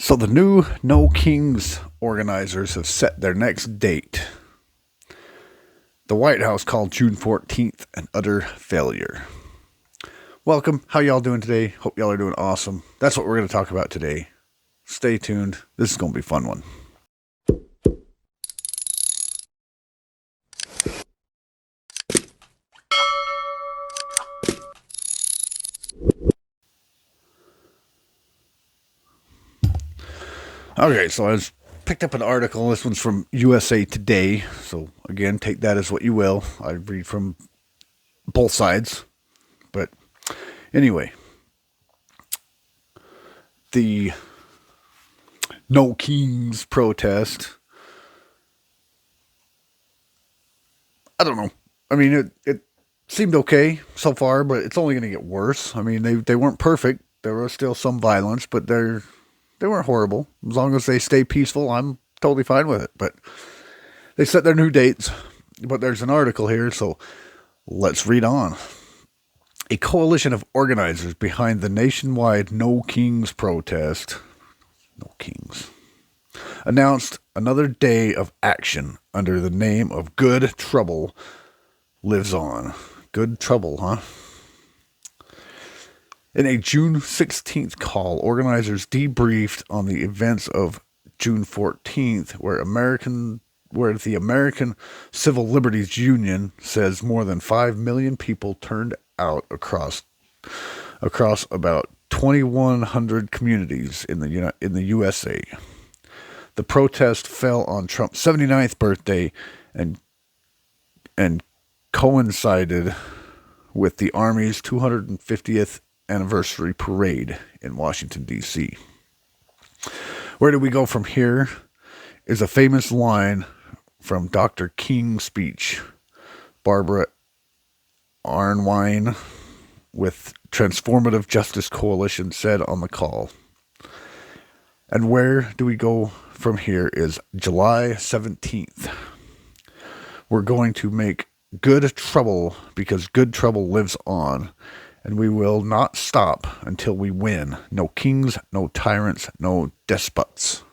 So the new No Kings organizers have set their next date. The White House called June 14th an utter failure. Welcome. How y'all doing today? Hope y'all are doing awesome. That's what we're going to talk about today. Stay tuned. This is going to be a fun one. Okay, so I picked up an article. This one's from USA Today. So again, take that as what you will. I read from both sides. But anyway, the No Kings protest. I don't know. I mean, it seemed okay so far, but it's only going to get worse. I mean, they weren't perfect. There was still some violence, but they weren't horrible. As long as they stay peaceful, I'm totally fine with it. But they set their new dates. But there's an article here, so let's read on. A coalition of organizers behind the nationwide No Kings protest, No Kings, announced another day of action under the name of Good Trouble Lives On. Good trouble, huh? In a June 16th call, organizers debriefed on the events of June 14th, where the American Civil Liberties Union says more than 5 million people turned out across about 2,100 communities in the USA. The protest fell on Trump's 79th birthday and coincided with the Army's 250th anniversary parade in Washington, D.C. Where do we go from here is a famous line from Dr. King's speech. Barbara Arnwine with Transformative Justice Coalition said on the call. And where do we go from here is July 17th. We're going to make good trouble because good trouble lives on. And we will not stop until we win. No kings, no tyrants, no despots.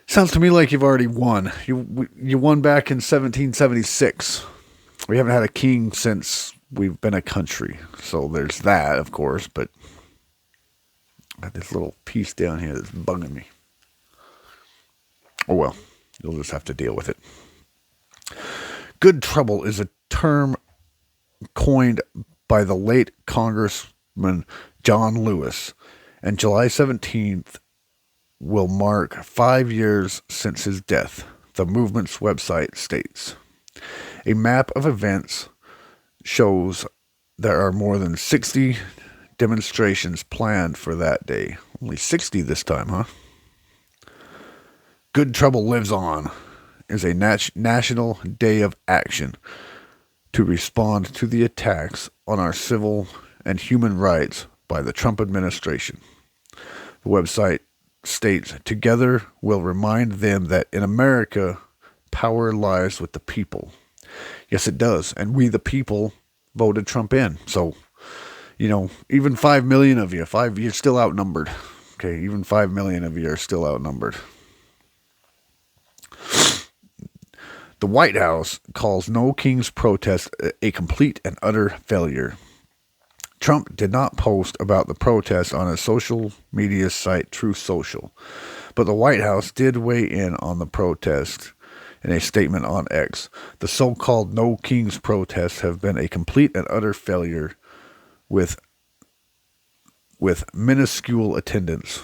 Sounds to me like you've already won. You won back in 1776. We haven't had a king since we've been a country. So there's that, of course. But I got this little piece down here that's bugging me. Oh well, you'll just have to deal with it. Good trouble is a term coined by the late Congressman John Lewis, and July 17th will mark 5 years since his death, the movement's website states. A map of events shows there are more than 60 demonstrations planned for that day. Only 60 this time, huh? Good Trouble Lives On is a national day of action to respond to the attacks on our civil and human rights by the Trump administration. The website states, together we'll remind them that in America, power lies with the people. Yes, it does. And we, the people, voted Trump in. So, even 5 million of you're still outnumbered. Okay, even 5 million of you are still outnumbered. The White House calls No Kings protest a complete and utter failure. Trump did not post about the protest on his social media site Truth Social, but the White House did weigh in on the protest in a statement on X. The so-called No Kings protests have been a complete and utter failure with minuscule attendance.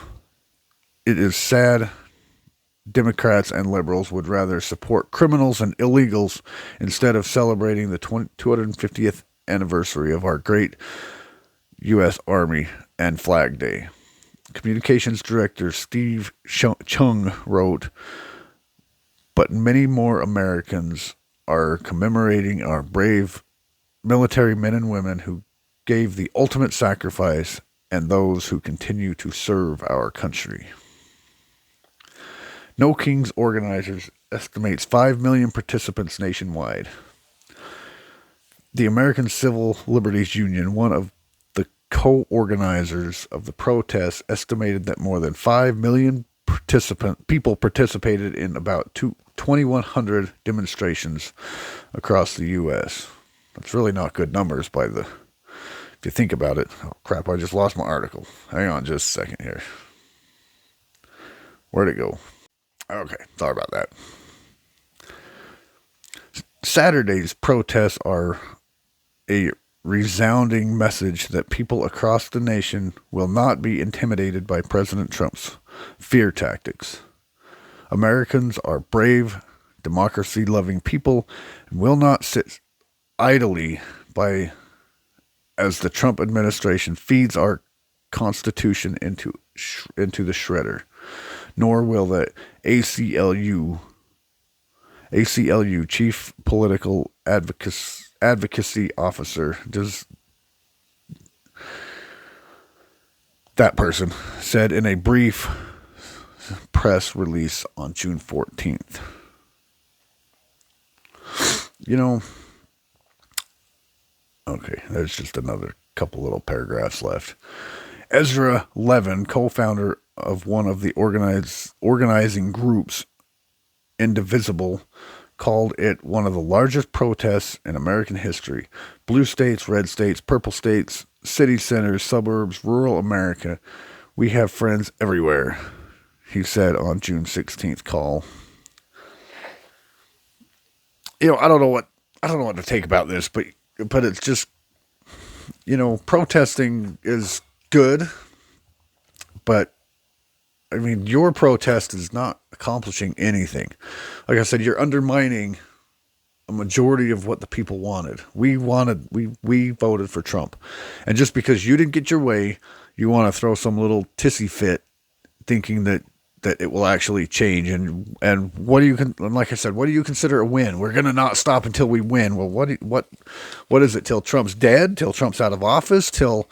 It is sad Democrats and liberals would rather support criminals and illegals instead of celebrating the 250th anniversary of our great U.S. Army and Flag Day. Communications Director Steve Chung wrote, but many more Americans are commemorating our brave military men and women who gave the ultimate sacrifice and those who continue to serve our country. No Kings organizers estimates 5 million participants nationwide. The American Civil Liberties Union, one of the co-organizers of the protests estimated that more than 5 million people participated in about 2,100 demonstrations across the U.S. That's really not good numbers if you think about it. Oh, crap, I just lost my article. Hang on just a second here. Where'd it go? Okay, sorry about that. Saturday's protests are a resounding message that people across the nation will not be intimidated by President Trump's fear tactics. Americans are brave, democracy-loving people and will not sit idly by as the Trump administration feeds our Constitution into the shredder. Nor will the ACLU Chief Political Advocacy Officer, that person said in a brief press release on June 14th. Okay, there's just another couple little paragraphs left. Ezra Levin, co-founder of one of the organizing groups, Indivisible, called it one of the largest protests in American history. Blue states, red states, purple states, city centers, suburbs, rural America. We have friends everywhere, he said on June 16th call. I don't know what to take about this, but it's just, protesting is good, but I mean, your protest is not accomplishing anything. Like I said, you're undermining a majority of what the people wanted. We voted for Trump. And just because you didn't get your way, you want to throw some little tissy fit thinking that it will actually change. And like I said, what do you consider a win? We're going to not stop until we win. Well, what is it? Till Trump's dead? Till Trump's out of office? Till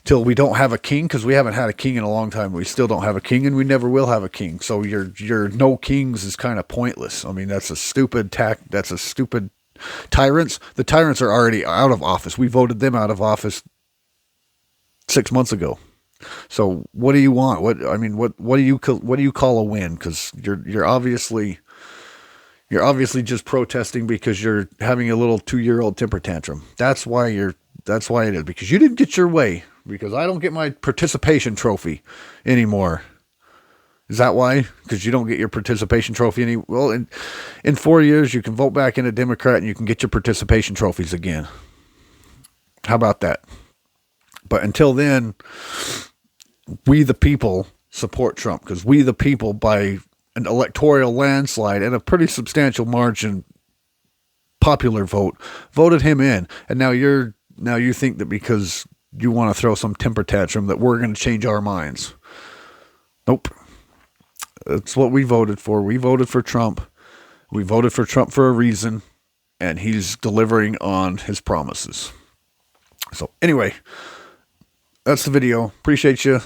we don't have a king? Because we haven't had a king in a long time. We still don't have a king, and we never will have a king. So your no kings is kind of pointless. I mean, that's a stupid That's a stupid tyrants. The tyrants are already out of office. We voted them out of office 6 months ago. So what do you want? What do you call a win? Because you're obviously just protesting because you're having a little 2-year-old temper tantrum. That's why it is, because you didn't get your way. Because I don't get my participation trophy anymore. Is that why? Because you don't get your participation trophy well, in 4 years you can vote back in a Democrat and you can get your participation trophies again. How about that? But until then, we the people support Trump, because we the people, by an electoral landslide and a pretty substantial margin, popular vote, voted him in. And now you think that because you want to throw some temper tantrum that we're going to change our minds. Nope. That's what we voted for. We voted for Trump. We voted for Trump for a reason, and he's delivering on his promises. So anyway, that's the video. Appreciate you.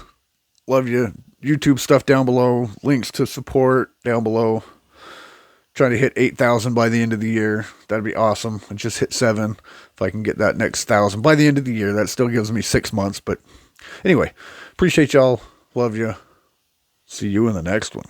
Love you. YouTube stuff down below. Links to support down below. Trying to hit 8,000 by the end of the year. That'd be awesome. I just hit 7. If I can get that next 1,000 by the end of the year, that still gives me 6 months. But anyway, appreciate y'all. Love you. See you in the next one.